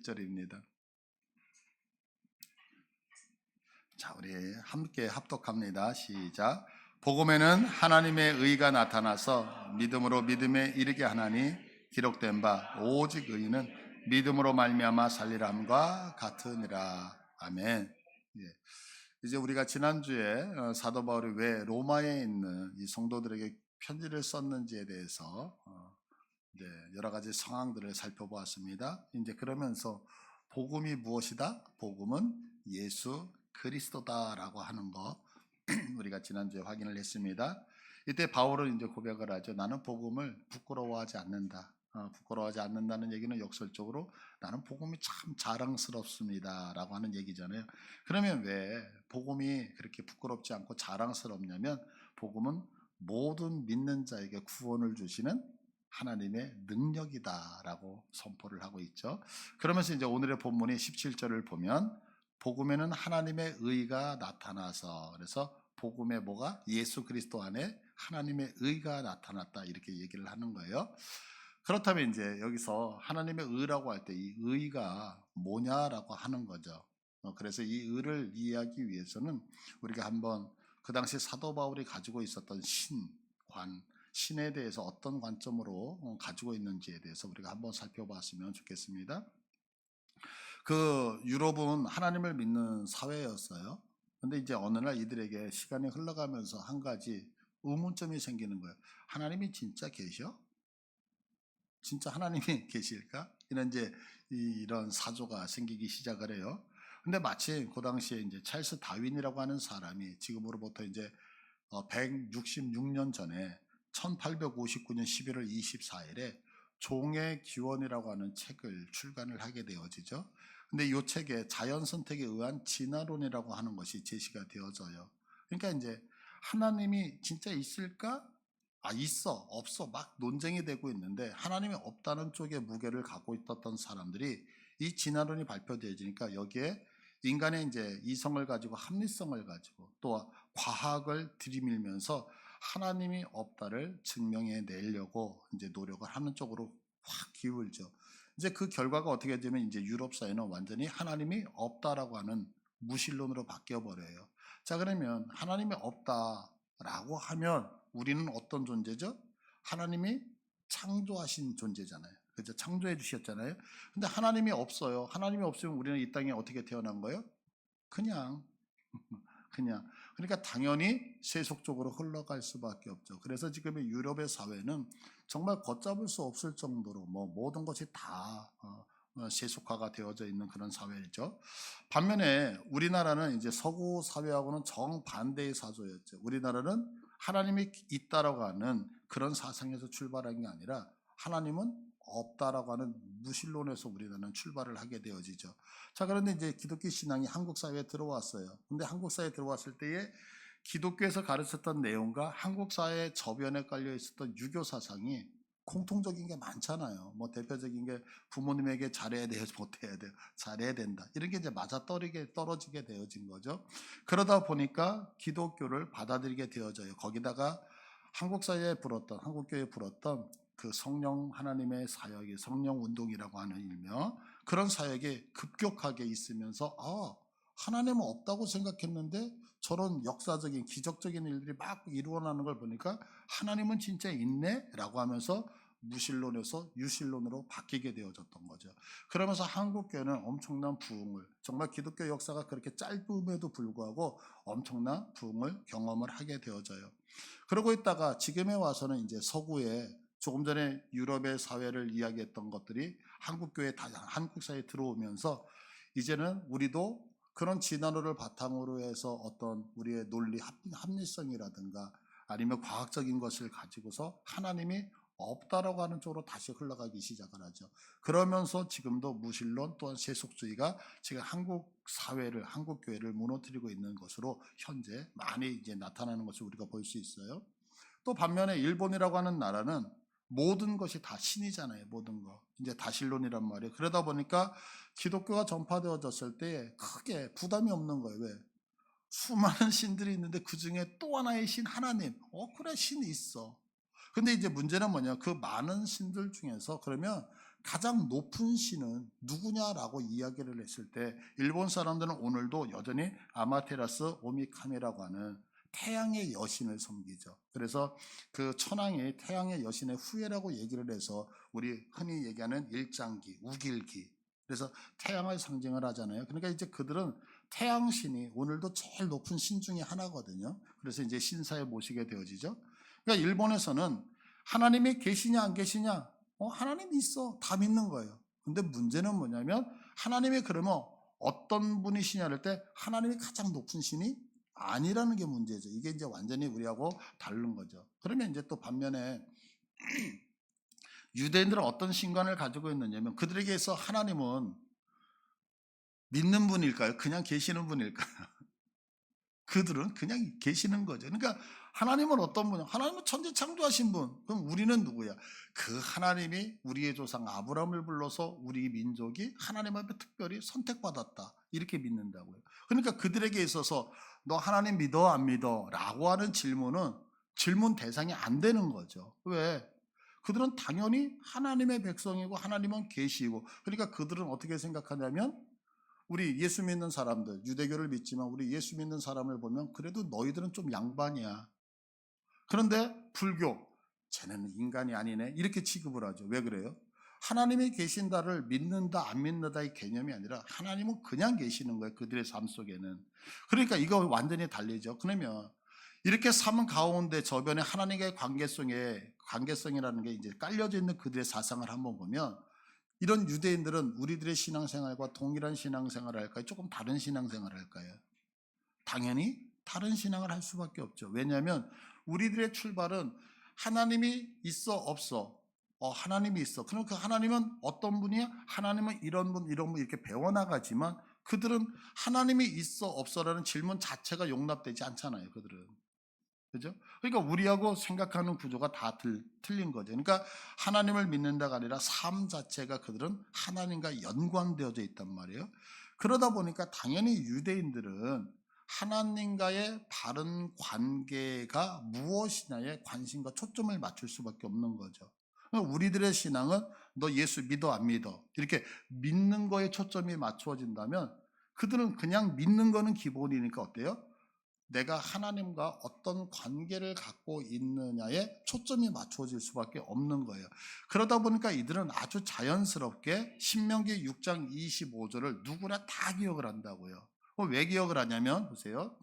17절입니다. 자, 우리 함께 합독합니다. 시작. 복음에는 하나님의 의가 나타나서 믿음으로 믿음에 이르게 하나니 기록된 바 오직 의인은 믿음으로 말미암아 살리람과 같으니라. 아멘. 예. 이제 우리가 지난주에 사도 바울이 왜 로마에 있는 이 성도들에게 편지를 썼는지에 대해서 이제 여러 가지 상황들을 살펴보았습니다. 이제 그러면서 복음이 무엇이다? 복음은 예수 그리스도다라고 하는 거 우리가 지난주에 확인을 했습니다. 이때 바울은 이제 고백을 하죠. 나는 복음을 부끄러워하지 않는다. 부끄러워하지 않는다는 얘기는 역설적으로 나는 복음이 참 자랑스럽습니다라고 하는 얘기잖아요. 그러면 왜 복음이 그렇게 부끄럽지 않고 자랑스럽냐면 복음은 모든 믿는 자에게 구원을 주시는 하나님의 능력이다라고 선포를 하고 있죠. 그러면서 이제 오늘의 본문이 17절을 보면 복음에는 하나님의 의가 나타나서, 그래서 복음에 뭐가? 예수 그리스도 안에 하나님의 의가 나타났다, 이렇게 얘기를 하는 거예요. 그렇다면 이제 여기서 하나님의 의라고 할 때 이 의가 뭐냐라고 하는 거죠. 그래서 이 의를 이해하기 위해서는 우리가 한번 그 당시 사도 바울이 가지고 있었던 신에 대해서 어떤 관점으로 가지고 있는지에 대해서 우리가 한번 살펴봤으면 좋겠습니다. 그 유럽은 하나님을 믿는 사회였어요. 근데 이제 어느 날 이들에게 시간이 흘러가면서 한 가지 의문점이 생기는 거예요. 하나님이 진짜 계셔? 진짜 하나님이 계실까? 이런 사조가 생기기 시작을 해요. 근데 마침 그 당시에 이제 찰스 다윈이라고 하는 사람이 지금으로부터 이제 166년 전에 1859년 11월 24일에 종의 기원이라고 하는 책을 출간을 하게 되어지죠. 근데 이 책에 자연 선택에 의한 진화론이라고 하는 것이 제시가 되어져요. 그러니까 이제 하나님이 진짜 있을까? 있어, 없어, 막 논쟁이 되고 있는데 하나님이 없다는 쪽에 무게를 갖고 있었던 사람들이 이 진화론이 발표되어지니까 여기에 인간의 이제 이성을 가지고 합리성을 가지고 또 과학을 들이밀면서 하나님이 없다를 증명해 내려고 이제 노력을 하는 쪽으로 확 기울죠. 이제 그 결과가 어떻게 되면 이제 유럽 사회는 완전히 하나님이 없다라고 하는 무신론으로 바뀌어 버려요. 자, 그러면 하나님이 없다라고 하면 우리는 어떤 존재죠? 하나님이 창조하신 존재잖아요. 그죠? 창조해 주셨잖아요. 근데 하나님이 없어요. 하나님이 없으면 우리는 이 땅에 어떻게 태어난 거예요? 그냥 그냥. 그러니까 당연히 세속적으로 흘러갈 수밖에 없죠. 그래서 지금의 유럽의 사회는 정말 걷잡을 수 없을 정도로 모든 것이 다 세속화가 되어져 있는 그런 사회죠. 반면에 우리나라는 이제 서구 사회하고는 정반대의 사조였죠. 우리나라는 하나님이 있다라고 하는 그런 사상에서 출발한 게 아니라 하나님은 없다라고 하는 무신론에서 우리나라는 출발을 하게 되어지죠. 자, 그런데 이제 기독교 신앙이 한국 사회에 들어왔어요. 근데 한국 사회에 들어왔을 때에 기독교에서 가르쳤던 내용과 한국 사회의 저변에 깔려 있었던 유교 사상이 공통적인 게 많잖아요. 대표적인 게 부모님에게 잘해야 돼요, 못해야 돼요, 잘해야 된다. 이런 게 이제 떨어지게 되어진 거죠. 그러다 보니까 기독교를 받아들이게 되어져요. 거기다가 한국교회에 불었던 그 성령 하나님의 사역이 성령 운동이라고 하는 일명 그런 사역이 급격하게 있으면서 하나님은 없다고 생각했는데 저런 역사적인 기적적인 일들이 막 일어나는 걸 보니까 하나님은 진짜 있네 라고 하면서 무신론에서 유신론으로 바뀌게 되어졌던 거죠. 그러면서 한국교회는 엄청난 부흥을, 정말 기독교 역사가 그렇게 짧음에도 불구하고 엄청난 부흥을 경험을 하게 되어져요. 그러고 있다가 지금에 와서는 이제 서구에 조금 전에 유럽의 사회를 이야기했던 것들이 한국 사회에 들어오면서 이제는 우리도 그런 진화론을 바탕으로 해서 어떤 우리의 논리 합리성이라든가 아니면 과학적인 것을 가지고서 하나님이 없다라고 하는 쪽으로 다시 흘러가기 시작을 하죠. 그러면서 지금도 무신론 또한 세속주의가 지금 한국 사회를, 한국 교회를 무너뜨리고 있는 것으로 현재 많이 이제 나타나는 것을 우리가 볼 수 있어요. 또 반면에 일본이라고 하는 나라는 모든 것이 다 신이잖아요. 모든 거. 이제 다신론이란 말이에요. 그러다 보니까 기독교가 전파되어졌을 때 크게 부담이 없는 거예요. 왜? 수많은 신들이 있는데 그 중에 또 하나의 신 하나님. 그래, 신이 있어. 근데 이제 문제는 뭐냐? 그 많은 신들 중에서 그러면 가장 높은 신은 누구냐라고 이야기를 했을 때 일본 사람들은 오늘도 여전히 아마테라스 오미카미라고 하는 태양의 여신을 섬기죠. 그래서 그 천황이 태양의 여신의 후예라고 얘기를 해서 우리 흔히 얘기하는 일장기, 우길기, 그래서 태양을 상징을 하잖아요. 그러니까 이제 그들은 태양신이 오늘도 제일 높은 신 중에 하나거든요. 그래서 이제 신사에 모시게 되어지죠. 그러니까 일본에서는 하나님이 계시냐 안 계시냐, 하나님이 있어, 다 믿는 거예요. 근데 문제는 뭐냐면 하나님이 그러면 어떤 분이시냐 할 때 하나님이 가장 높은 신이 아니라는 게 문제죠. 이게 이제 완전히 우리하고 다른 거죠. 그러면 이제 또 반면에 유대인들은 어떤 신관을 가지고 있느냐면 그들에게서 하나님은 믿는 분일까요? 그냥 계시는 분일까요? 그들은 그냥 계시는 거죠. 그러니까 하나님은 어떤 분이야? 하나님은 천지 창조하신 분. 그럼 우리는 누구야? 그 하나님이 우리의 조상 아브라함을 불러서 우리 민족이 하나님 앞에 특별히 선택받았다. 이렇게 믿는다고요. 그러니까 그들에게 있어서 너 하나님 믿어 안 믿어? 라고 하는 질문은 질문 대상이 안 되는 거죠. 왜? 그들은 당연히 하나님의 백성이고 하나님은 계시고, 그러니까 그들은 어떻게 생각하냐면 우리 예수 믿는 사람들, 유대교를 믿지만 우리 예수 믿는 사람을 보면 그래도 너희들은 좀 양반이야. 그런데 불교, 쟤네는 인간이 아니네, 이렇게 취급을 하죠. 왜 그래요? 하나님이 계신다를 믿는다 안 믿는다의 개념이 아니라 하나님은 그냥 계시는 거예요. 그들의 삶 속에는. 그러니까 이거 완전히 달리죠. 그러면 이렇게 삶 가운데 저변에 하나님과의 관계성이라는 게 이제 깔려져 있는 그들의 사상을 한번 보면 이런 유대인들은 우리들의 신앙생활과 동일한 신앙생활을 할까요? 조금 다른 신앙생활을 할까요? 당연히 다른 신앙을 할 수밖에 없죠. 왜냐하면 우리들의 출발은 하나님이 있어 없어. 하나님이 있어. 그럼 그 하나님은 어떤 분이야? 하나님은 이런 분 이런 분 이렇게 배워나가지만 그들은 하나님이 있어 없어라는 질문 자체가 용납되지 않잖아요. 그들은. 그죠? 그러니까 우리하고 생각하는 구조가 다 틀린 거죠. 그러니까 하나님을 믿는다가 아니라 삶 자체가 그들은 하나님과 연관되어져 있단 말이에요. 그러다 보니까 당연히 유대인들은 하나님과의 바른 관계가 무엇이냐에 관심과 초점을 맞출 수밖에 없는 거죠. 그러니까 우리들의 신앙은 너 예수 믿어 안 믿어 이렇게 믿는 거에 초점이 맞추어진다면 그들은 그냥 믿는 거는 기본이니까 어때요? 내가 하나님과 어떤 관계를 갖고 있느냐에 초점이 맞춰질 수밖에 없는 거예요. 그러다 보니까 이들은 아주 자연스럽게 신명기 6장 25절을 누구나 다 기억을 한다고요. 왜 기억을 하냐면 보세요.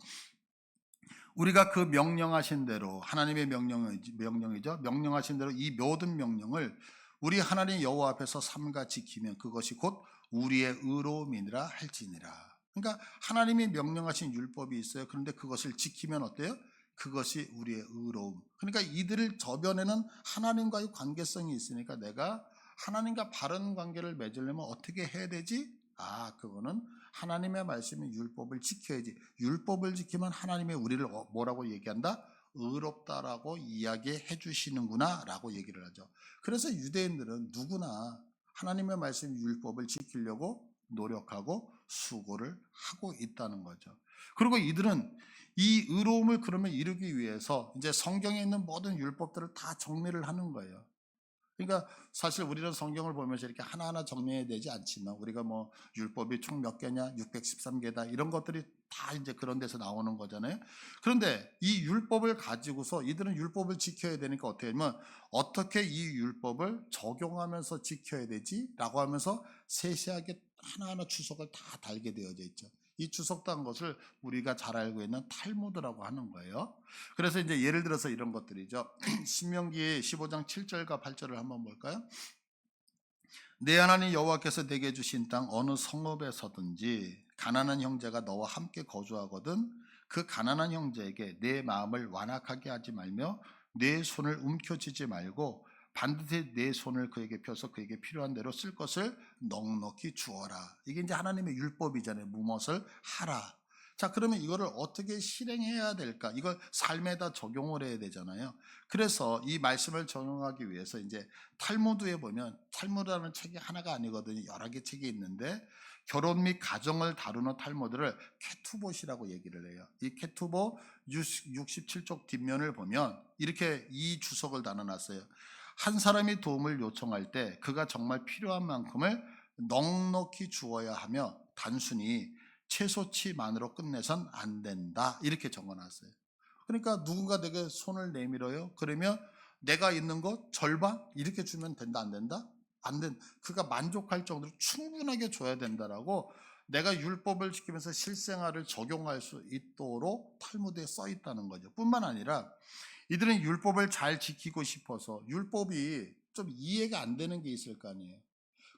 우리가 그 명령하신 대로 하나님의 명령이죠. 명령하신 대로 이 모든 명령을 우리 하나님 여호와 앞에서 삼가 지키면 그것이 곧 우리의 의로움이니라 할지니라. 그러니까 하나님이 명령하신 율법이 있어요. 그런데 그것을 지키면 어때요? 그것이 우리의 의로움. 그러니까 이들을 저변에는 하나님과의 관계성이 있으니까 내가 하나님과 바른 관계를 맺으려면 어떻게 해야 되지? 그거는 하나님의 말씀인 율법을 지켜야지. 율법을 지키면 하나님의 우리를 뭐라고 얘기한다? 의롭다라고 이야기해 주시는구나 라고 얘기를 하죠. 그래서 유대인들은 누구나 하나님의 말씀 율법을 지키려고 노력하고 수고를 하고 있다는 거죠. 그리고 이들은 이 의로움을 그러면 이루기 위해서 이제 성경에 있는 모든 율법들을 다 정리를 하는 거예요. 그러니까 사실 우리는 성경을 보면서 이렇게 하나하나 정리해야 되지 않지만 우리가 뭐 율법이 총 몇 개냐 613개다 이런 것들이 다 이제 그런 데서 나오는 거잖아요. 그런데 이 율법을 가지고서 이들은 율법을 지켜야 되니까 어떻게 하면 어떻게 이 율법을 적용하면서 지켜야 되지라고 하면서 세세하게 하나하나 추석을 다 달게 되어져 있죠. 이 추석단 것을 우리가 잘 알고 있는 탈무드라고 하는 거예요. 그래서 이제 예를 들어서 이런 것들이죠. 신명기 15장 7절과 8절을 한번 볼까요? 내 하나님 여호와께서 내게 주신 땅 어느 성읍에서든지 가난한 형제가 너와 함께 거주하거든 그 가난한 형제에게 내 마음을 완악하게 하지 말며 내 손을 움켜쥐지 말고 반드시 내 손을 그에게 펴서 그에게 필요한 대로 쓸 것을 넉넉히 주어라. 이게 이제 하나님의 율법이잖아요. 무엇을 하라. 자, 그러면 이거를 어떻게 실행해야 될까? 이걸 삶에다 적용을 해야 되잖아요. 그래서 이 말씀을 적용하기 위해서 이제 탈무드에 보면 탈무드라는 책이 하나가 아니거든요. 여러 개 책이 있는데 결혼 및 가정을 다루는 탈무드를 케투봇이라고 얘기를 해요. 이 케투봇 67쪽 뒷면을 보면 이렇게 이 주석을 나눠놨어요. 한 사람이 도움을 요청할 때 그가 정말 필요한 만큼을 넉넉히 주어야 하며 단순히 최소치만으로 끝내선 안 된다. 이렇게 적어놨어요. 그러니까 누군가 내게 손을 내밀어요. 그러면 내가 있는 것 절반 이렇게 주면 된다 안 된다? 안 된. 그가 만족할 정도로 충분하게 줘야 된다라고 내가 율법을 지키면서 실생활을 적용할 수 있도록 탈무드에 써 있다는 거죠. 뿐만 아니라 이들은 율법을 잘 지키고 싶어서 율법이 좀 이해가 안 되는 게 있을 거 아니에요.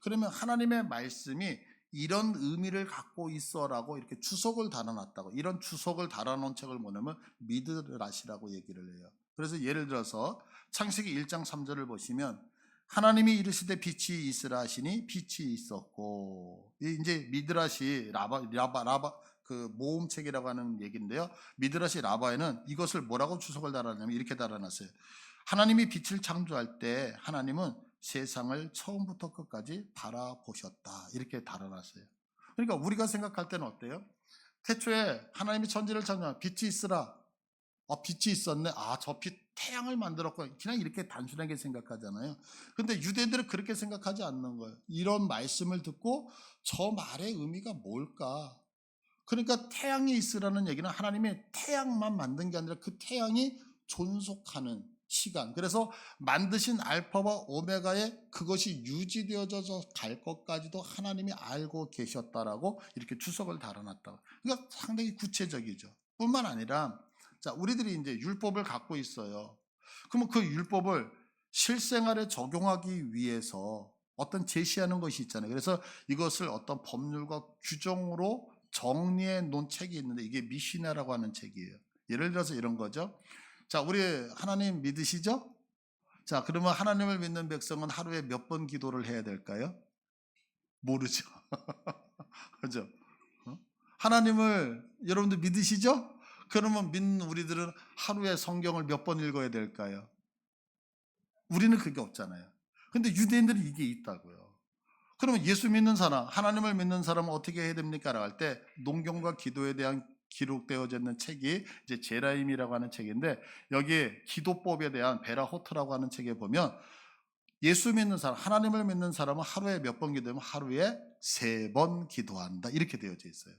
그러면 하나님의 말씀이 이런 의미를 갖고 있어라고 이렇게 주석을 달아놨다고, 이런 주석을 달아놓은 책을 뭐냐면 미드라시라고 얘기를 해요. 그래서 예를 들어서 창세기 1장 3절을 보시면 하나님이 이르시되 빛이 있으라 하시니 빛이 있었고, 이제 미드라시 라바 그 모음책이라고 하는 얘기인데요. 미드라시 라바에는 이것을 뭐라고 주석을 달아놨냐면 이렇게 달아놨어요. 하나님이 빛을 창조할 때 하나님은 세상을 처음부터 끝까지 바라보셨다. 이렇게 달아놨어요. 그러니까 우리가 생각할 때는 어때요? 태초에 하나님이 천지를 창조한 빛이 있으라. 빛이 있었네. 저 빛 태양을 만들었고 그냥 이렇게 단순하게 생각하잖아요. 근데 유대인들은 그렇게 생각하지 않는 거예요. 이런 말씀을 듣고 저 말의 의미가 뭘까? 그러니까 태양이 있으라는 얘기는 하나님이 태양만 만든 게 아니라 그 태양이 존속하는 시간. 그래서 만드신 알파와 오메가에 그것이 유지되어져서 갈 것까지도 하나님이 알고 계셨다라고 이렇게 주석을 달아놨다. 그러니까 상당히 구체적이죠. 뿐만 아니라 자, 우리들이 이제 율법을 갖고 있어요. 그러면 그 율법을 실생활에 적용하기 위해서 어떤 제시하는 것이 있잖아요. 그래서 이것을 어떤 법률과 규정으로 정리해 놓은 책이 있는데 이게 미시나라고 하는 책이에요. 예를 들어서 이런 거죠. 자, 우리 하나님 믿으시죠? 자, 그러면 하나님을 믿는 백성은 하루에 몇 번 기도를 해야 될까요? 모르죠. 그죠? 하나님을 여러분들 믿으시죠? 그러면 믿는 우리들은 하루에 성경을 몇 번 읽어야 될까요? 우리는 그게 없잖아요. 근데 유대인들은 이게 있다고요. 그러면 예수 믿는 사람, 하나님을 믿는 사람은 어떻게 해야 됩니까? 라고 할 때 농경과 기도에 대한 기록되어져 있는 책이 이제 제라임이라고 하는 책인데 여기에 기도법에 대한 베라호트라고 하는 책에 보면 예수 믿는 사람, 하나님을 믿는 사람은 하루에 몇 번 기도하면 하루에 3번 기도한다. 이렇게 되어져 있어요.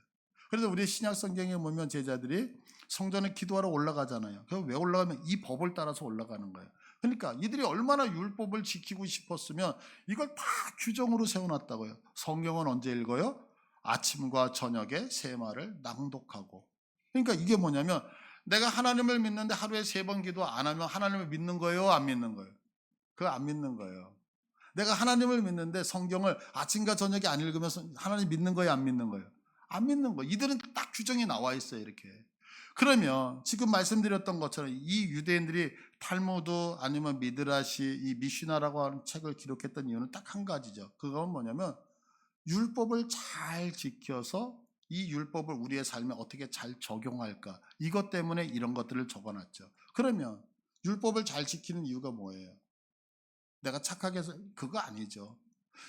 그래서 우리 신약 성경에 보면 제자들이 성전에 기도하러 올라가잖아요. 그럼 왜 올라가면 이 법을 따라서 올라가는 거예요. 그러니까 이들이 얼마나 율법을 지키고 싶었으면 이걸 다 규정으로 세워놨다고요. 성경은 언제 읽어요? 아침과 저녁에 세 말을 낭독하고. 그러니까 이게 뭐냐면 내가 하나님을 믿는데 하루에 3번 기도 안 하면 하나님을 믿는 거예요? 안 믿는 거예요? 그거 안 믿는 거예요. 내가 하나님을 믿는데 성경을 아침과 저녁에 안 읽으면서 하나님 믿는 거예요? 안 믿는 거예요? 안 믿는 거예요. 이들은 딱 규정이 나와 있어요. 이렇게. 그러면 지금 말씀드렸던 것처럼 이 유대인들이 탈무드 아니면 미드라시 이 미시나라고 하는 책을 기록했던 이유는 딱 한 가지죠. 그건 뭐냐면 율법을 잘 지켜서 이 율법을 우리의 삶에 어떻게 잘 적용할까, 이것 때문에 이런 것들을 적어놨죠. 그러면 율법을 잘 지키는 이유가 뭐예요? 내가 착하게 해서 그거 아니죠.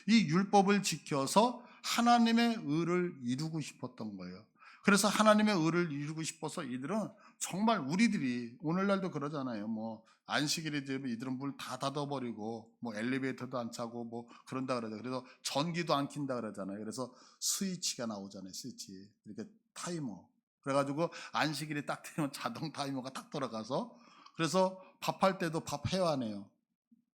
이 율법을 지켜서 하나님의 의를 이루고 싶었던 거예요. 그래서 하나님의 의를 이루고 싶어서 이들은 정말 우리들이 오늘날도 그러잖아요. 뭐 안식일이 되면 이들은 물 다 닫아버리고 뭐 엘리베이터도 안 차고 뭐 그런다 그러죠. 그래서 전기도 안 킨다 그러잖아요. 그래서 스위치가 나오잖아요. 스위치 이렇게 타이머. 그래가지고 안식일이 딱 되면 자동 타이머가 딱 돌아가서 그래서 밥할 때도 밥 해와네요.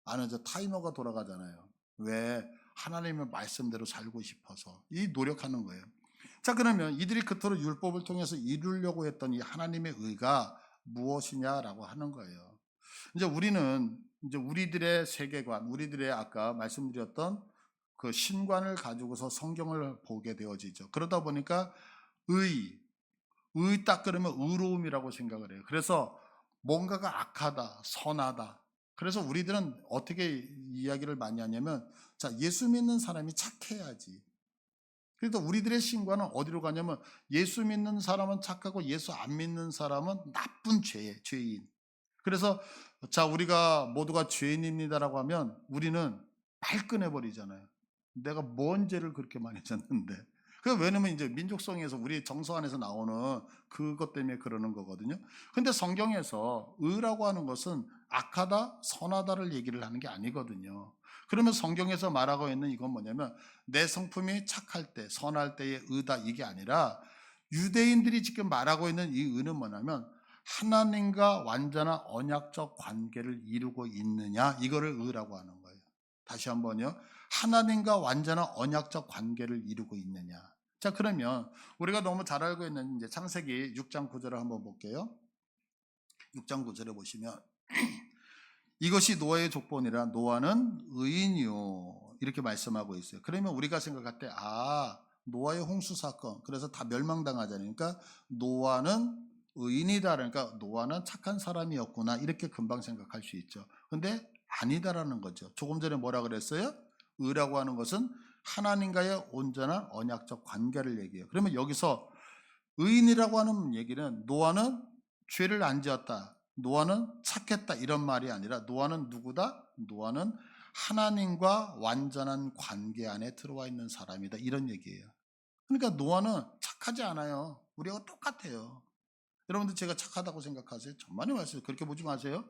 안 하죠. 타이머가 돌아가잖아요. 왜? 하나님의 말씀대로 살고 싶어서 이 노력하는 거예요. 자, 그러면 이들이 그토록 율법을 통해서 이루려고 했던 이 하나님의 의가 무엇이냐라고 하는 거예요. 이제 우리는 이제 우리들의 세계관, 우리들의 아까 말씀드렸던 그 신관을 가지고서 성경을 보게 되어지죠. 그러다 보니까 의 딱 그러면 의로움이라고 생각을 해요. 그래서 뭔가가 악하다, 선하다. 그래서 우리들은 어떻게 이야기를 많이 하냐면, 자, 예수 믿는 사람이 착해야지. 그래서 우리들의 신과는 어디로 가냐면, 예수 믿는 사람은 착하고 예수 안 믿는 사람은 나쁜 죄인. 그래서 자, 우리가 모두가 죄인입니다라고 하면 우리는 발끈해 버리잖아요. 내가 뭔 죄를 그렇게 많이 졌는데. 왜냐면 이제 민족성에서 우리 정서 안에서 나오는 그것 때문에 그러는 거거든요. 근데 성경에서 의라고 하는 것은 악하다, 선하다를 얘기를 하는 게 아니거든요. 그러면 성경에서 말하고 있는 이건 뭐냐면 내 성품이 착할 때, 선할 때의 의다 이게 아니라 유대인들이 지금 말하고 있는 이 의는 뭐냐면 하나님과 완전한 언약적 관계를 이루고 있느냐 이거를 의라고 하는 거예요. 다시 한번요. 하나님과 완전한 언약적 관계를 이루고 있느냐. 자, 그러면 우리가 너무 잘 알고 있는 이제 창세기 6장 9절을 한번 볼게요. 6장 9절에 보시면 이것이 노아의 족본이라 노아는 의인이요 이렇게 말씀하고 있어요. 그러면 우리가 생각할 때 노아의 홍수 사건 그래서 다 멸망당하잖아요. 그러니까 노아는 의인이다. 그러니까 노아는 착한 사람이었구나 이렇게 금방 생각할 수 있죠. 근데 아니다라는 거죠. 조금 전에 뭐라 그랬어요? 의라고 하는 것은 하나님과의 온전한 언약적 관계를 얘기해요. 그러면 여기서 의인이라고 하는 얘기는 노아는 죄를 안 지었다. 노아는 착했다. 이런 말이 아니라 노아는 누구다? 노아는 하나님과 완전한 관계 안에 들어와 있는 사람이다. 이런 얘기예요. 그러니까 노아는 착하지 않아요. 우리하고 똑같아요. 여러분들 제가 착하다고 생각하세요? 천만의 말씀 그렇게 보지 마세요.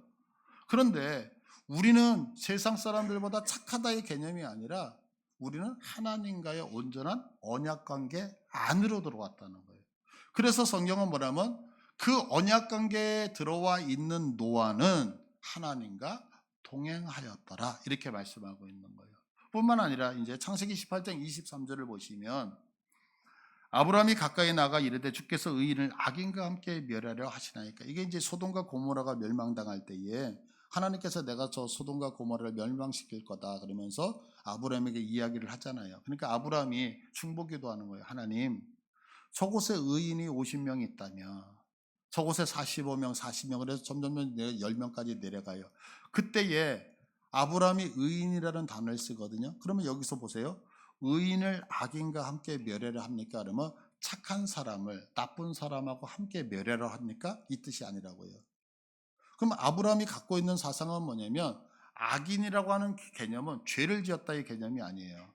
그런데 우리는 세상 사람들보다 착하다의 개념이 아니라 우리는 하나님과의 온전한 언약 관계 안으로 들어왔다는 거예요. 그래서 성경은 뭐냐면 그 언약 관계에 들어와 있는 노아는 하나님과 동행하였더라 이렇게 말씀하고 있는 거예요. 뿐만 아니라 이제 창세기 18장 23절을 보시면 아브라함이 가까이 나가 이르되 주께서 의인을 악인과 함께 멸하려 하시나이까. 이게 이제 소돔과 고모라가 멸망당할 때에 하나님께서 내가 저 소돔과 고모라를 멸망시킬 거다 그러면서 아브라함에게 이야기를 하잖아요. 그러니까 아브라함이 중보기도 하는 거예요. 하나님, 저곳에 의인이 50명 있다면 저곳에 45명, 40명 그래서 점점 10명까지 내려가요. 그때에 아브라함이 의인이라는 단어를 쓰거든요. 그러면 여기서 보세요. 의인을 악인과 함께 멸하려 합니까? 그러면 착한 사람을 나쁜 사람하고 함께 멸하려 합니까? 이 뜻이 아니라고요. 그럼 아브라함이 갖고 있는 사상은 뭐냐면 악인이라고 하는 개념은 죄를 지었다의 개념이 아니에요.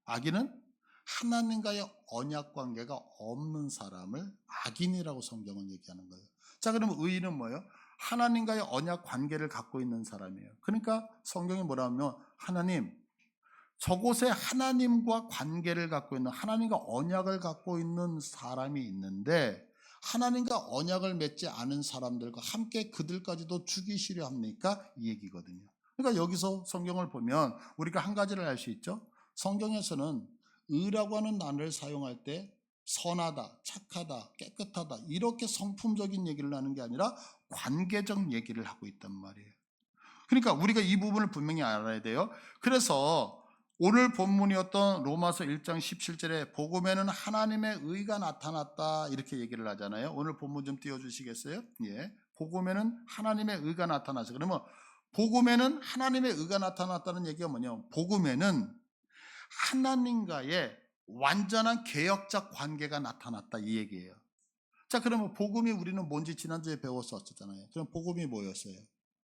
악인은 하나님과의 언약 관계가 없는 사람을 악인이라고 성경은 얘기하는 거예요. 자, 그러면 의인은 뭐예요? 하나님과의 언약 관계를 갖고 있는 사람이에요. 그러니까 성경이 뭐라 하면 하나님, 저곳에 하나님과 관계를 갖고 있는 하나님과 언약을 갖고 있는 사람이 있는데 하나님과 언약을 맺지 않은 사람들과 함께 그들까지도 죽이시려 합니까? 이 얘기거든요. 그러니까 여기서 성경을 보면 우리가 한 가지를 알 수 있죠. 성경에서는 의라고 하는 단어를 사용할 때 선하다, 착하다, 깨끗하다 이렇게 성품적인 얘기를 하는 게 아니라 관계적 얘기를 하고 있단 말이에요. 그러니까 우리가 이 부분을 분명히 알아야 돼요. 그래서 오늘 본문이었던 로마서 1장 17절에 복음에는 하나님의 의가 나타났다 이렇게 얘기를 하잖아요. 오늘 본문 좀 띄워주시겠어요? 예, 복음에는 하나님의 의가 나타났어. 그러면 복음에는 하나님의 의가 나타났다는 얘기가 뭐냐면 복음에는 하나님과의 완전한 개혁적 관계가 나타났다 이 얘기예요. 자, 그러면 복음이 우리는 뭔지 지난주에 배웠었잖아요. 그럼 복음이 뭐였어요?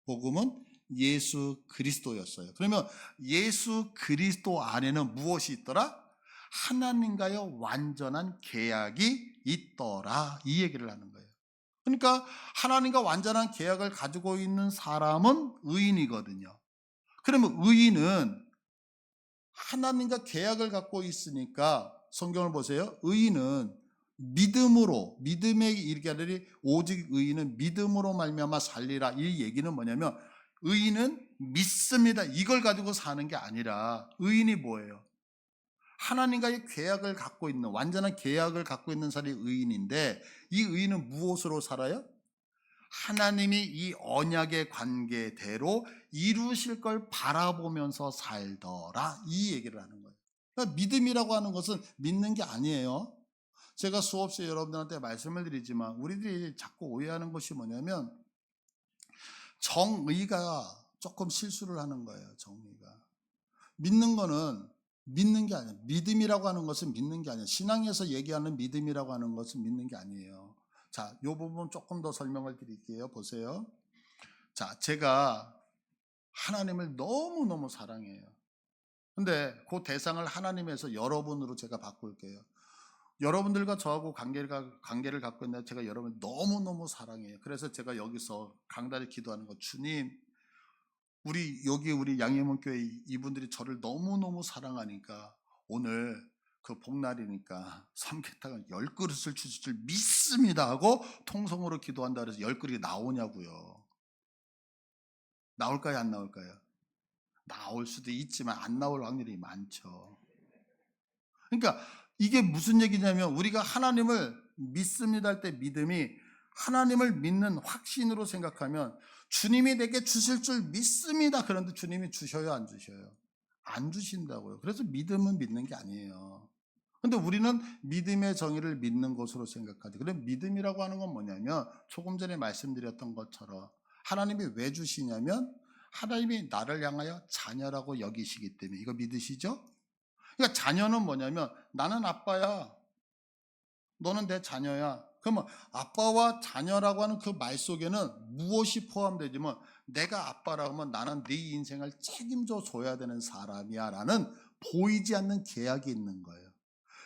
복음은 예수 그리스도였어요. 그러면 예수 그리스도 안에는 무엇이 있더라? 하나님과의 완전한 계약이 있더라. 이 얘기를 하는 거예요. 그러니까 하나님과 완전한 계약을 가지고 있는 사람은 의인이거든요. 그러면 의인은 하나님과 계약을 갖고 있으니까 성경을 보세요. 의인은 믿음으로 믿음에 이르게 하리니 오직 의인은 믿음으로 말미암아 살리라. 이 얘기는 뭐냐면 의인은 믿습니다. 이걸 가지고 사는 게 아니라 의인이 뭐예요? 하나님과의 계약을 갖고 있는 완전한 계약을 갖고 있는 사람이 의인인데 이 의인은 무엇으로 살아요? 하나님이 이 언약의 관계대로 이루실 걸 바라보면서 살더라 이 얘기를 하는 거예요. 그러니까 믿음이라고 하는 것은 믿는 게 아니에요. 제가 수없이 여러분들한테 말씀을 드리지만 우리들이 자꾸 오해하는 것이 뭐냐면 정의가 조금 실수를 하는 거예요. 정의가 믿는 거는 믿는 게 아니에요. 믿음이라고 하는 것은 믿는 게 아니에요. 신앙에서 얘기하는 믿음이라고 하는 것은 믿는 게 아니에요. 자, 이 부분 조금 더 설명을 드릴게요. 보세요. 자, 제가 하나님을 너무너무 사랑해요. 근데 그 대상을 하나님에서 여러분으로 제가 바꿀게요. 여러분들과 저하고 관계를 갖고 있는데 제가 여러분 너무너무 사랑해요. 그래서 제가 여기서 강단에 기도하는 거, 주님, 우리 양해문교회 이분들이 저를 너무너무 사랑하니까 오늘 그 복날이니까 삼계탕을 10그릇을 주실 줄 믿습니다 하고 통성으로 기도한다 그래서 10그릇이 나오냐고요. 나올까요, 안 나올까요? 나올 수도 있지만 안 나올 확률이 많죠. 그러니까 이게 무슨 얘기냐면, 우리가 하나님을 믿습니다 할 때 믿음이 하나님을 믿는 확신으로 생각하면 주님이 내게 주실 줄 믿습니다. 그런데 주님이 주셔요, 안 주셔요? 안 주신다고요. 그래서 믿음은 믿는 게 아니에요. 근데 우리는 믿음의 정의를 믿는 것으로 생각하죠. 그럼 믿음이라고 하는 건 뭐냐면, 조금 전에 말씀드렸던 것처럼 하나님이 왜 주시냐면 하나님이 나를 향하여 자녀라고 여기시기 때문에. 이거 믿으시죠? 그러니까 자녀는 뭐냐면, 나는 아빠야, 너는 내 자녀야. 그러면 아빠와 자녀라고 하는 그 말 속에는 무엇이 포함되지만, 내가 아빠라고 하면 나는 네 인생을 책임져 줘야 되는 사람이야 라는 보이지 않는 계약이 있는 거예요.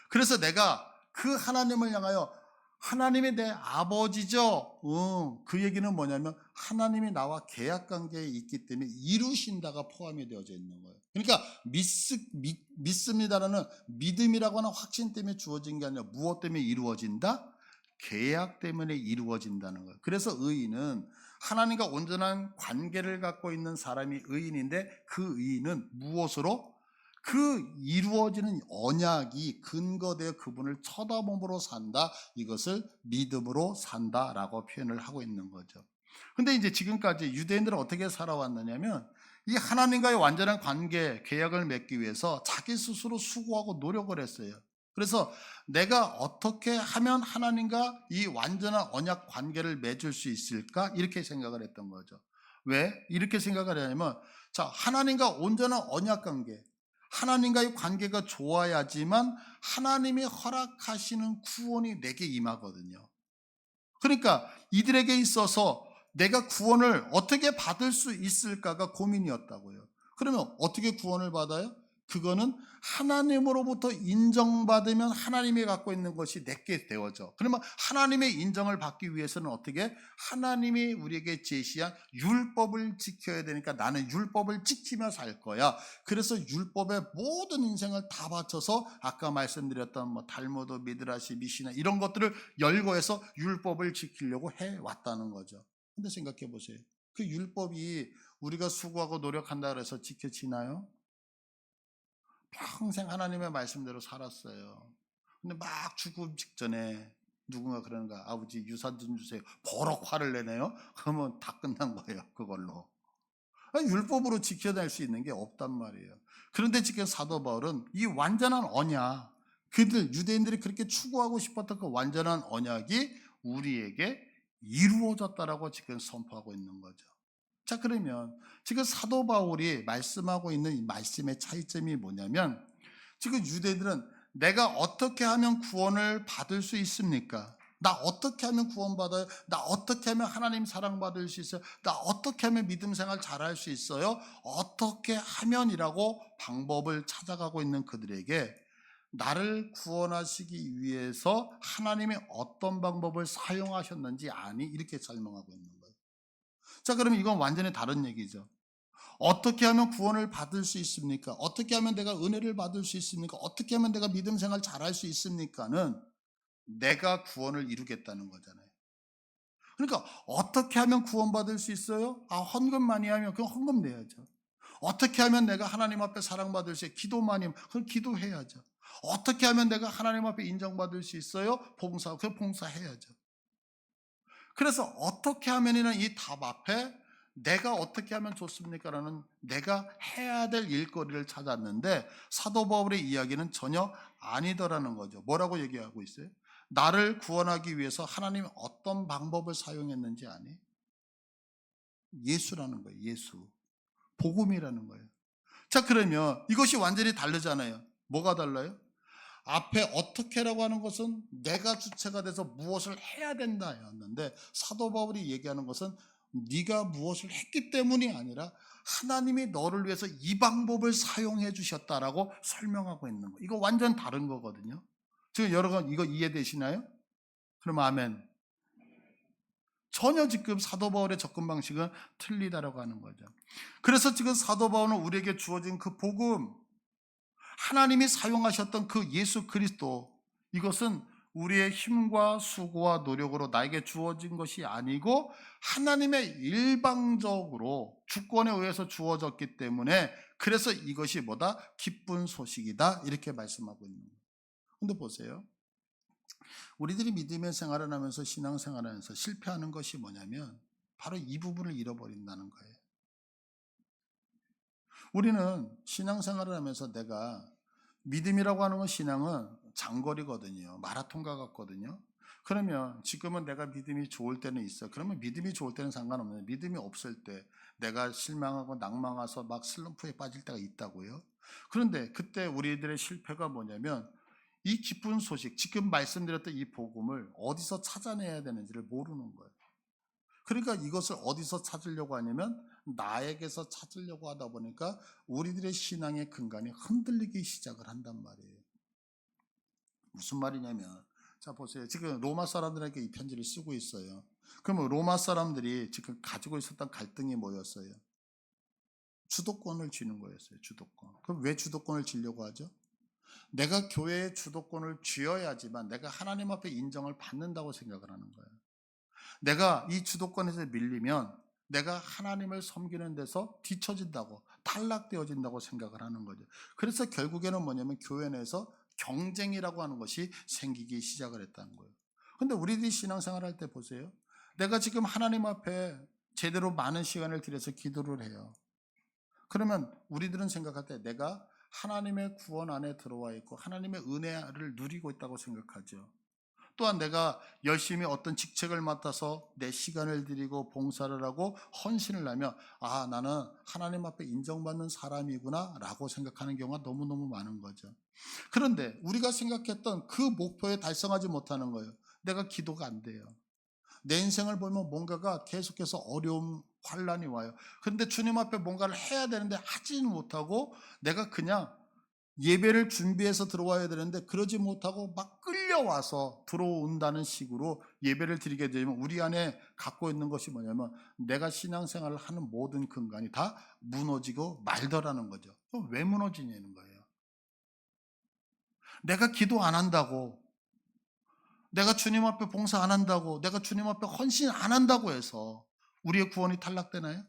그래서 내가 그 하나님을 향하여, 하나님이 내 아버지죠. 그 얘기는 뭐냐면 하나님이 나와 계약관계에 있기 때문에 이루신다가 포함이 되어져 있는 거예요. 그러니까 믿습니다라는 믿음이라고 하는 확신 때문에 주어진 게 아니라 무엇 때문에 이루어진다? 계약 때문에 이루어진다는 거예요. 그래서 의인은 하나님과 온전한 관계를 갖고 있는 사람이 의인인데, 그 의인은 무엇으로? 그 이루어지는 언약이 근거되어 그분을 쳐다봄으로 산다. 이것을 믿음으로 산다라고 표현을 하고 있는 거죠. 근데 이제 지금까지 유대인들은 어떻게 살아왔느냐면, 이 하나님과의 완전한 관계, 계약을 맺기 위해서 자기 스스로 수고하고 노력을 했어요. 그래서 내가 어떻게 하면 하나님과 이 완전한 언약 관계를 맺을 수 있을까? 이렇게 생각을 했던 거죠. 왜? 이렇게 생각을 하냐면, 자, 하나님과 온전한 언약 관계, 하나님과의 관계가 좋아야지만 하나님이 허락하시는 구원이 내게 임하거든요. 그러니까 이들에게 있어서 내가 구원을 어떻게 받을 수 있을까가 고민이었다고요. 그러면 어떻게 구원을 받아요? 그거는 하나님으로부터 인정받으면 하나님이 갖고 있는 것이 내게 되어져. 그러면 하나님의 인정을 받기 위해서는 어떻게? 하나님이 우리에게 제시한 율법을 지켜야 되니까 나는 율법을 지키며 살 거야. 그래서 율법의 모든 인생을 다 바쳐서 아까 말씀드렸던 뭐 달모드, 미드라시, 미시나 이런 것들을 열거해서 율법을 지키려고 해왔다는 거죠. 근데 생각해 보세요. 그 율법이 우리가 수고하고 노력한다 그래서 지켜지나요? 평생 하나님의 말씀대로 살았어요. 근데 막 죽음 직전에 누군가 그러는 거야. 아버지 유산 좀 주세요. 버럭 화를 내네요. 그러면 다 끝난 거예요. 그걸로. 율법으로 지켜낼 수 있는 게 없단 말이에요. 그런데 지금 사도 바울은 이 완전한 언약, 그들 유대인들이 그렇게 추구하고 싶었던 그 완전한 언약이 우리에게 이루어졌다라고 지금 선포하고 있는 거죠. 자, 그러면 지금 사도 바울이 말씀하고 있는 이 말씀의 차이점이 뭐냐면, 지금 유대인들은 내가 어떻게 하면 구원을 받을 수 있습니까? 나 어떻게 하면 구원받아요? 나 어떻게 하면 하나님 사랑받을 수 있어요? 나 어떻게 하면 믿음 생활 잘할 수 있어요? 어떻게 하면이라고 방법을 찾아가고 있는 그들에게, 나를 구원하시기 위해서 하나님이 어떤 방법을 사용하셨는지 아니? 이렇게 설명하고 있는 거예요. 자, 그러면 이건 완전히 다른 얘기죠. 어떻게 하면 구원을 받을 수 있습니까? 어떻게 하면 내가 은혜를 받을 수 있습니까? 어떻게 하면 내가 믿음 생활 잘할 수 있습니까는 내가 구원을 이루겠다는 거잖아요. 그러니까 어떻게 하면 구원받을 수 있어요? 헌금 많이 하면 그럼 헌금 내야죠. 어떻게 하면 내가 하나님 앞에 사랑받을 수 있어요? 기도 많이 하면 그럼 기도해야죠. 어떻게 하면 내가 하나님 앞에 인정받을 수 있어요? 그럼 봉사해야죠. 그래서 어떻게 하면이는 이 답 앞에 내가 어떻게 하면 좋습니까? 라는 내가 해야 될 일거리를 찾았는데, 사도 바울의 이야기는 전혀 아니더라는 거죠. 뭐라고 얘기하고 있어요? 나를 구원하기 위해서 하나님이 어떤 방법을 사용했는지 아니? 예수라는 거예요. 예수. 복음이라는 거예요. 자, 그러면 이것이 완전히 다르잖아요. 뭐가 달라요? 앞에 어떻게라고 하는 것은 내가 주체가 돼서 무엇을 해야 된다였는데, 사도 바울이 얘기하는 것은 네가 무엇을 했기 때문이 아니라 하나님이 너를 위해서 이 방법을 사용해 주셨다라고 설명하고 있는 거예요. 이거 완전 다른 거거든요. 지금 여러분 이거 이해되시나요? 그럼 아멘. 전혀 지금 사도 바울의 접근 방식은 틀리다라고 하는 거죠. 그래서 지금 사도 바울은 우리에게 주어진 그 복음, 하나님이 사용하셨던 그 예수 그리스도, 이것은 우리의 힘과 수고와 노력으로 나에게 주어진 것이 아니고 하나님의 일방적으로 주권에 의해서 주어졌기 때문에, 그래서 이것이 뭐다? 기쁜 소식이다, 이렇게 말씀하고 있는 거예요. 근데 보세요, 우리들이 믿음의 생활을 하면서 신앙생활을 하면서 실패하는 것이 뭐냐면 바로 이 부분을 잃어버린다는 거예요. 우리는 신앙생활을 하면서 내가, 믿음이라고 하는 건, 신앙은 장거리거든요. 마라톤과 같거든요. 그러면 지금은 내가 믿음이 좋을 때는 있어. 그러면 믿음이 좋을 때는 상관없는데, 믿음이 없을 때 내가 실망하고 낭망해서 막 슬럼프에 빠질 때가 있다고요. 그런데 그때 우리들의 실패가 뭐냐면, 이 기쁜 소식, 지금 말씀드렸던 이 복음을 어디서 찾아내야 되는지를 모르는 거예요. 그러니까 이것을 어디서 찾으려고 하냐면 나에게서 찾으려고 하다 보니까 우리들의 신앙의 근간이 흔들리기 시작을 한단 말이에요. 무슨 말이냐면, 자 보세요. 지금 로마 사람들에게 이 편지를 쓰고 있어요. 그러면 로마 사람들이 지금 가지고 있었던 갈등이 뭐였어요? 주도권을 쥐는 거였어요. 주도권. 그럼 왜 주도권을 쥐려고 하죠? 내가 교회의 주도권을 쥐어야지만 내가 하나님 앞에 인정을 받는다고 생각을 하는 거예요. 내가 이 주도권에서 밀리면 내가 하나님을 섬기는 데서 뒤처진다고, 탈락되어진다고 생각을 하는 거죠. 그래서 결국에는 뭐냐면 교회 내에서 경쟁이라고 하는 것이 생기기 시작을 했다는 거예요. 근데 우리들이 신앙생활 할 때 보세요. 내가 지금 하나님 앞에 제대로 많은 시간을 들여서 기도를 해요. 그러면 우리들은 생각할 때 내가 하나님의 구원 안에 들어와 있고 하나님의 은혜를 누리고 있다고 생각하죠. 또한 내가 열심히 어떤 직책을 맡아서 내 시간을 들이고 봉사를 하고 헌신을 하며, 아, 나는 하나님 앞에 인정받는 사람이구나 라고 생각하는 경우가 너무너무 많은 거죠. 그런데 우리가 생각했던 그 목표에 달성하지 못하는 거예요. 내가 기도가 안 돼요. 내 인생을 보면 뭔가가 계속해서 어려움, 환란이 와요. 그런데 주님 앞에 뭔가를 해야 되는데 하지는 못하고 내가 그냥 예배를 준비해서 들어와야 되는데 그러지 못하고 막 끌려와서 들어온다는 식으로 예배를 드리게 되면 우리 안에 갖고 있는 것이 뭐냐면 내가 신앙생활을 하는 모든 근간이 다 무너지고 말더라는 거죠. 그럼 왜 무너지냐는 거예요. 내가 기도 안 한다고, 내가 주님 앞에 봉사 안 한다고, 내가 주님 앞에 헌신 안 한다고 해서 우리의 구원이 탈락되나요?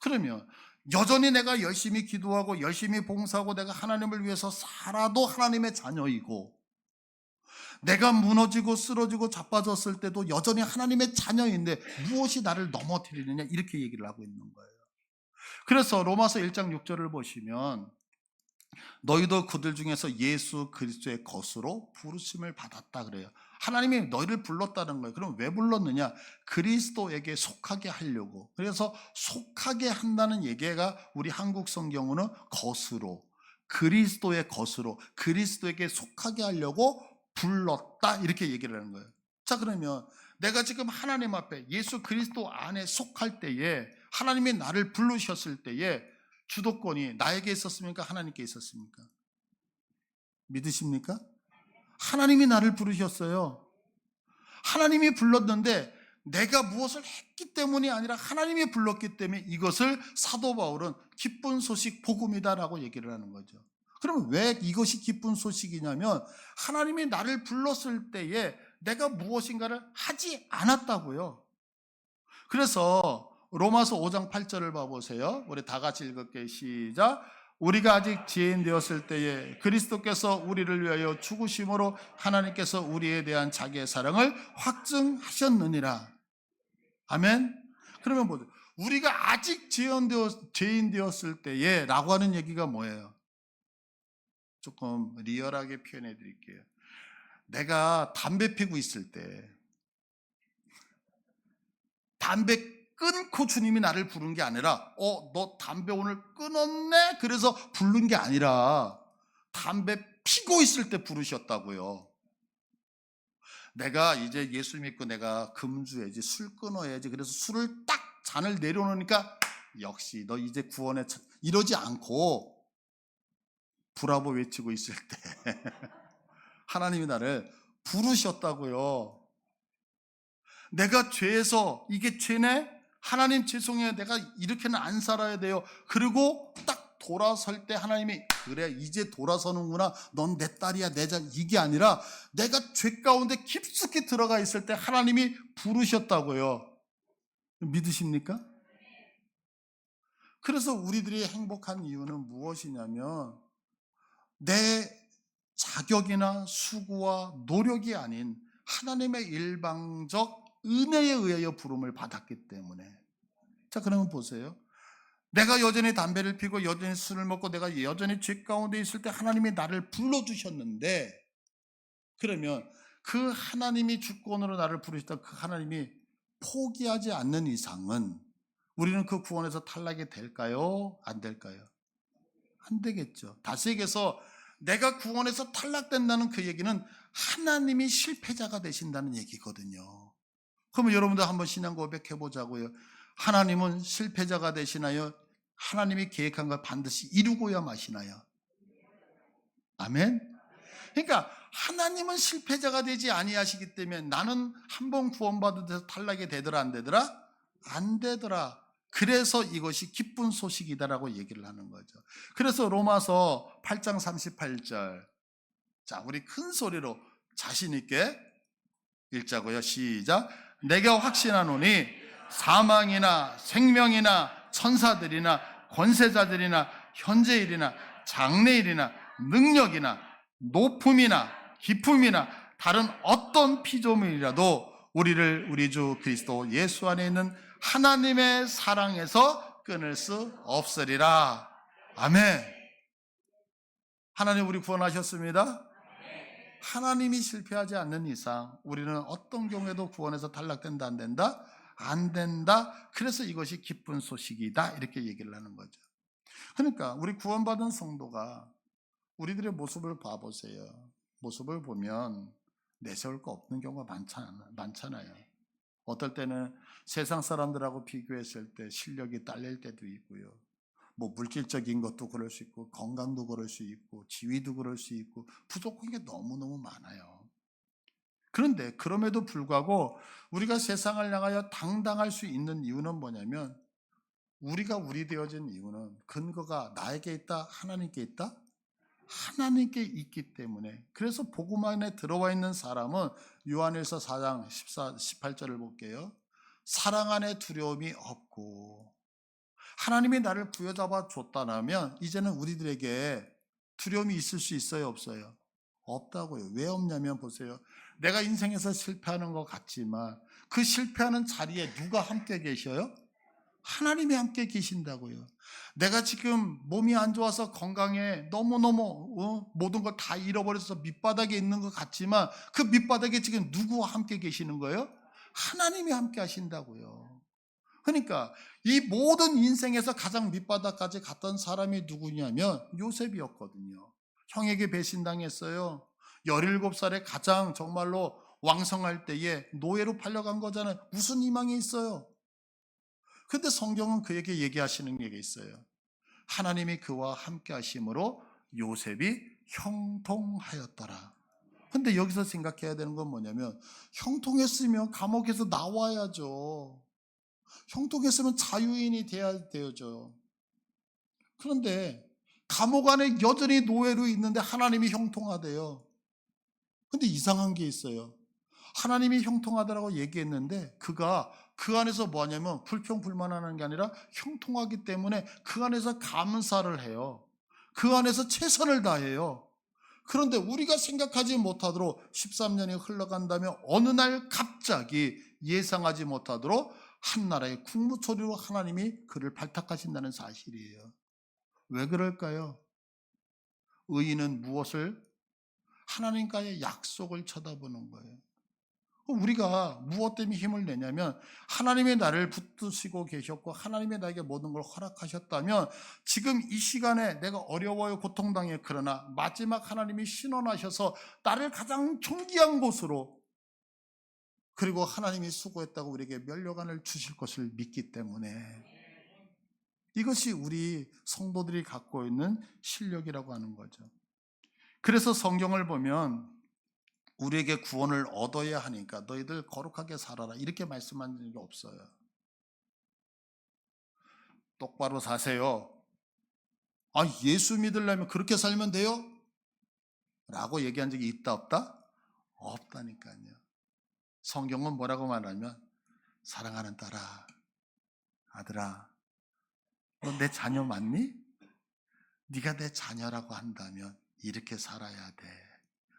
그러면 여전히 내가 열심히 기도하고 열심히 봉사하고 내가 하나님을 위해서 살아도 하나님의 자녀이고, 내가 무너지고 쓰러지고 자빠졌을 때도 여전히 하나님의 자녀인데 무엇이 나를 넘어뜨리느냐, 이렇게 얘기를 하고 있는 거예요. 그래서 로마서 1장 6절을 보시면 너희도 그들 중에서 예수 그리스도의 것으로 부르심을 받았다 그래요. 하나님이 너희를 불렀다는 거예요. 그럼 왜 불렀느냐? 그리스도에게 속하게 하려고. 그래서 속하게 한다는 얘기가 우리 한국 성경으로는 것으로, 그리스도의 것으로, 그리스도에게 속하게 하려고 불렀다, 이렇게 얘기를 하는 거예요. 자, 그러면 내가 지금 하나님 앞에 예수 그리스도 안에 속할 때에, 하나님이 나를 부르셨을 때에 주도권이 나에게 있었습니까? 하나님께 있었습니까? 믿으십니까? 하나님이 나를 부르셨어요. 하나님이 불렀는데 내가 무엇을 했기 때문이 아니라 하나님이 불렀기 때문에 이것을 사도 바울은 기쁜 소식 복음이다라고 얘기를 하는 거죠. 그러면 왜 이것이 기쁜 소식이냐면 하나님이 나를 불렀을 때에 내가 무엇인가를 하지 않았다고요. 그래서 로마서 5장 8절을 봐보세요. 우리 다 같이 읽을게요. 시작. 우리가 아직 지혜인 되었을 때에 그리스도께서 우리를 위하여 죽으심으로 하나님께서 우리에 대한 자기의 사랑을 확증하셨느니라. 아멘. 그러면 뭐죠? 우리가 아직 죄인 되었을 때에 라고 하는 얘기가 뭐예요? 조금 리얼하게 표현해 드릴게요. 내가 담배 피고 있을 때 담배 끊고 주님이 나를 부른 게 아니라 너 담배 오늘 끊었네? 그래서 부른 게 아니라 담배 피고 있을 때 부르셨다고요. 내가 이제 예수 믿고 내가 금주해야지, 술 끊어야지, 그래서 술을 딱 잔을 내려놓으니까 역시 너 이제 구원에 이러지 않고 브라보 외치고 있을 때 하나님이 나를 부르셨다고요. 내가 죄에서 이게 죄네? 하나님 죄송해요. 내가 이렇게는 안 살아야 돼요. 그리고 딱 돌아설 때 하나님이 그래 이제 돌아서는구나. 넌 내 딸이야 내 자. 이게 아니라 내가 죄 가운데 깊숙이 들어가 있을 때 하나님이 부르셨다고요. 믿으십니까? 그래서 우리들이 행복한 이유는 무엇이냐면 내 자격이나 수고와 노력이 아닌 하나님의 일방적 은혜에 의하여 부름을 받았기 때문에. 자, 그러면 보세요. 내가 여전히 담배를 피고 여전히 술을 먹고 내가 여전히 죄 가운데 있을 때 하나님이 나를 불러주셨는데, 그러면 그 하나님이 주권으로 나를 부르셨다 그 하나님이 포기하지 않는 이상은 우리는 그 구원에서 탈락이 될까요? 안 될까요? 안 되겠죠. 다시 얘기해서 내가 구원에서 탈락된다는 그 얘기는 하나님이 실패자가 되신다는 얘기거든요. 그러면 여러분들 한번 신앙 고백해 보자고요. 하나님은 실패자가 되시나요? 하나님이 계획한 걸 반드시 이루고야 마시나요? 아멘. 그러니까 하나님은 실패자가 되지 아니하시기 때문에 나는 한 번 구원받아서 탈락이 되더라 안 되더라? 안 되더라. 그래서 이것이 기쁜 소식이다라고 얘기를 하는 거죠. 그래서 로마서 8장 38절. 자, 우리 큰 소리로 자신 있게 읽자고요. 시작. 내가 확신하노니 사망이나 생명이나 천사들이나 권세자들이나 현재일이나 장래일이나 능력이나 높음이나 깊음이나 다른 어떤 피조물이라도 우리를 우리 주 그리스도 예수 안에 있는 하나님의 사랑에서 끊을 수 없으리라. 아멘. 하나님 우리 구원하셨습니다. 하나님이 실패하지 않는 이상 우리는 어떤 경우에도 구원에서 탈락된다 안 된다? 안 된다. 그래서 이것이 기쁜 소식이다 이렇게 얘기를 하는 거죠. 그러니까 우리 구원받은 성도가 우리들의 모습을 봐보세요. 모습을 보면 내세울 거 없는 경우가 많잖아요. 어떨 때는 세상 사람들하고 비교했을 때 실력이 딸릴 때도 있고요. 뭐 물질적인 것도 그럴 수 있고 건강도 그럴 수 있고 지위도 그럴 수 있고 부족한 게 너무너무 많아요. 그런데 그럼에도 불구하고 우리가 세상을 향하여 당당할 수 있는 이유는 뭐냐면 우리가 우리 되어진 이유는 근거가 나에게 있다? 하나님께 있다? 하나님께 있기 때문에. 그래서 복음 안에 들어와 있는 사람은 요한일서 4장 18절을 볼게요. 사랑 안에 두려움이 없고 하나님이 나를 부여잡아 줬다면 이제는 우리들에게 두려움이 있을 수 있어요? 없어요? 없다고요. 왜 없냐면 보세요. 내가 인생에서 실패하는 것 같지만 그 실패하는 자리에 누가 함께 계셔요? 하나님이 함께 계신다고요. 내가 지금 몸이 안 좋아서 건강에 너무너무 모든 걸 다 잃어버려서 밑바닥에 있는 것 같지만 그 밑바닥에 지금 누구와 함께 계시는 거예요? 하나님이 함께 하신다고요. 그러니까 이 모든 인생에서 가장 밑바닥까지 갔던 사람이 누구냐면 요셉이었거든요. 형에게 배신당했어요. 17살에 가장 정말로 왕성할 때에 노예로 팔려간 거잖아요. 무슨 희망이 있어요? 근데 성경은 그에게 얘기하시는 게 있어요. 하나님이 그와 함께 하심으로 요셉이 형통하였더라. 근데 여기서 생각해야 되는 건 뭐냐면 형통했으면 감옥에서 나와야죠. 형통했으면 자유인이 돼야 되죠. 그런데 감옥 안에 여전히 노예로 있는데 하나님이 형통하대요. 근데 이상한 게 있어요. 하나님이 형통하다라고 얘기했는데 그가 그 안에서 뭐하냐면 불평불만하는 게 아니라 형통하기 때문에 그 안에서 감사를 해요. 그 안에서 최선을 다해요. 그런데 우리가 생각하지 못하도록 13년이 흘러간다면 어느 날 갑자기 예상하지 못하도록 한 나라의 국무총리로 하나님이 그를 발탁하신다는 사실이에요. 왜 그럴까요? 의인은 무엇을? 하나님과의 약속을 쳐다보는 거예요. 우리가 무엇 때문에 힘을 내냐면 하나님이 나를 붙드시고 계셨고 하나님이 나에게 모든 걸 허락하셨다면 지금 이 시간에 내가 어려워요 고통당해 그러나 마지막 하나님이 신원하셔서 나를 가장 존귀한 곳으로 그리고 하나님이 수고했다고 우리에게 면류관을 주실 것을 믿기 때문에 이것이 우리 성도들이 갖고 있는 실력이라고 하는 거죠. 그래서 성경을 보면 우리에게 구원을 얻어야 하니까 너희들 거룩하게 살아라 이렇게 말씀한 적이 없어요. 똑바로 사세요. 아, 예수 믿으려면 그렇게 살면 돼요? 라고 얘기한 적이 있다 없다? 없다니까요. 성경은 뭐라고 말하면 사랑하는 딸아, 아들아, 너 내 자녀 맞니? 네가 내 자녀라고 한다면 이렇게 살아야 돼.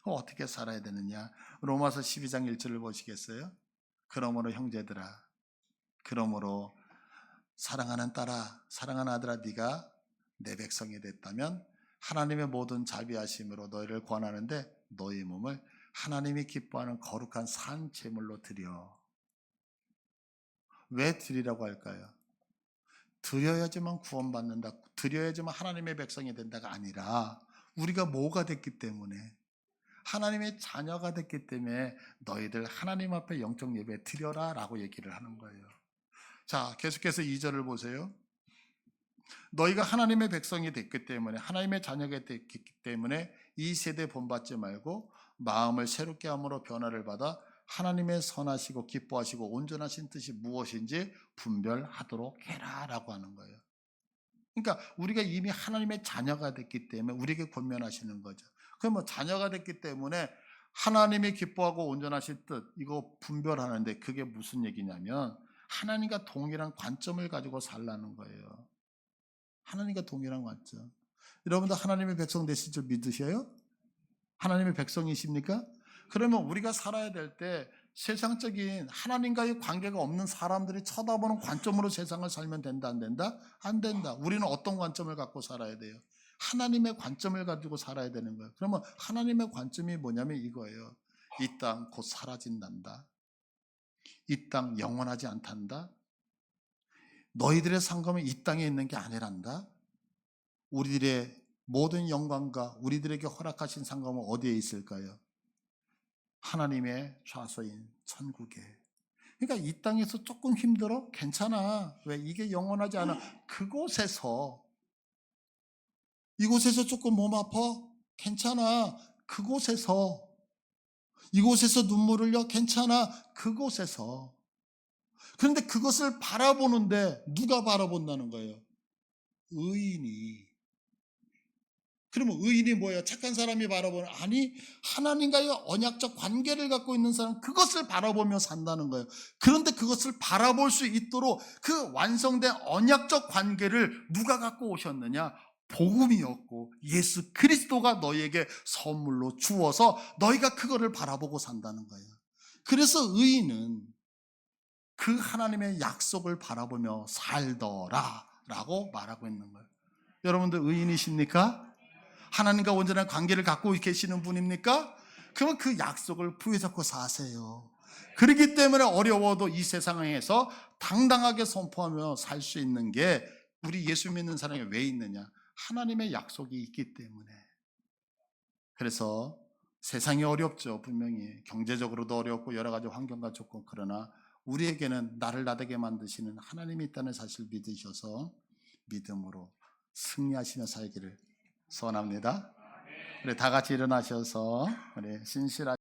어떻게 살아야 되느냐? 로마서 12장 1절을 보시겠어요? 그러므로 형제들아, 그러므로 사랑하는 딸아, 사랑하는 아들아, 네가 내 백성이 됐다면 하나님의 모든 자비하심으로 너희를 권하는데 너희 몸을 하나님이 기뻐하는 거룩한 산 제물로 드려. 왜 드리라고 할까요? 드려야지만 구원받는다, 드려야지만 하나님의 백성이 된다가 아니라 우리가 뭐가 됐기 때문에, 하나님의 자녀가 됐기 때문에 너희들 하나님 앞에 영적 예배 드려라 라고 얘기를 하는 거예요. 자, 계속해서 2절을 보세요. 너희가 하나님의 백성이 됐기 때문에, 하나님의 자녀가 됐기 때문에 이 세대 본받지 말고 마음을 새롭게 함으로 변화를 받아 하나님의 선하시고 기뻐하시고 온전하신 뜻이 무엇인지 분별하도록 해라 라고 하는 거예요. 그러니까 우리가 이미 하나님의 자녀가 됐기 때문에 우리에게 권면하시는 거죠. 그럼 뭐 자녀가 됐기 때문에 하나님이 기뻐하고 온전하신 뜻, 이거 분별하는데 그게 무슨 얘기냐면 하나님과 동일한 관점을 가지고 살라는 거예요. 하나님과 동일한 관점. 여러분도 하나님의 백성 되실 줄 믿으셔요? 하나님의 백성이십니까? 그러면 우리가 살아야 될 때 세상적인 하나님과의 관계가 없는 사람들이 쳐다보는 관점으로 세상을 살면 된다, 안 된다? 안 된다. 우리는 어떤 관점을 갖고 살아야 돼요? 하나님의 관점을 가지고 살아야 되는 거예요. 그러면 하나님의 관점이 뭐냐면 이거예요. 이 땅 곧 사라진단다. 이 땅 영원하지 않단다. 너희들의 상급은 이 땅에 있는 게 아니란다. 우리들의 모든 영광과 우리들에게 허락하신 상급은 어디에 있을까요? 하나님의 좌소인 천국에. 그러니까 이 땅에서 조금 힘들어? 괜찮아. 왜? 이게 영원하지 않아. 그곳에서, 이곳에서 조금 몸 아파? 괜찮아. 그곳에서, 이곳에서 눈물 흘려? 괜찮아. 그곳에서. 그런데 그것을 바라보는데 누가 바라본다는 거예요? 의인이. 그러면 의인이 뭐예요? 착한 사람이 바라보는, 아니 하나님과의 언약적 관계를 갖고 있는 사람, 그것을 바라보며 산다는 거예요. 그런데 그것을 바라볼 수 있도록 그 완성된 언약적 관계를 누가 갖고 오셨느냐? 복음이었고 예수 그리스도가 너희에게 선물로 주어서 너희가 그거를 바라보고 산다는 거예요. 그래서 의인은 그 하나님의 약속을 바라보며 살더라 라고 말하고 있는 거예요. 여러분들 의인이십니까? 하나님과 온전한 관계를 갖고 계시는 분입니까? 그러면 그 약속을 부여잡고 사세요. 그렇기 때문에 어려워도 이 세상에서 당당하게 선포하며 살 수 있는 게 우리 예수 믿는 사람이 왜 있느냐? 하나님의 약속이 있기 때문에. 그래서 세상이 어렵죠. 분명히 경제적으로도 어렵고 여러 가지 환경과 조건, 그러나 우리에게는 나를 나되게 만드시는 하나님이 있다는 사실을 믿으셔서 믿음으로 승리하시며 살기를 소원합니다. 우리 다 같이 일어나셔서 우리 신실하게